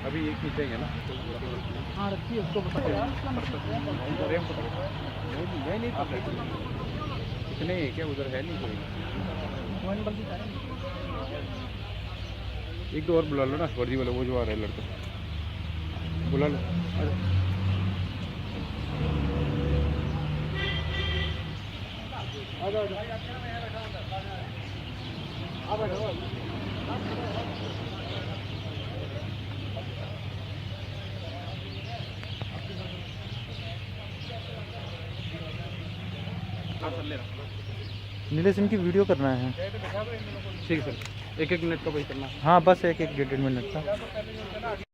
अभी एक खींचेंगे ना। हाँ रखिए उसको बता नहीं इतने ही क्या उधर है नहीं कोई। एक दो और बुला लो ना वर्दी वाला, वो जो आ रहा है लड़का बुला लो। नीलेश इनकी वीडियो करना है। ठीक है सर, एक मिनट का वही करना है। हाँ बस एक 1-1.5 मिनट का।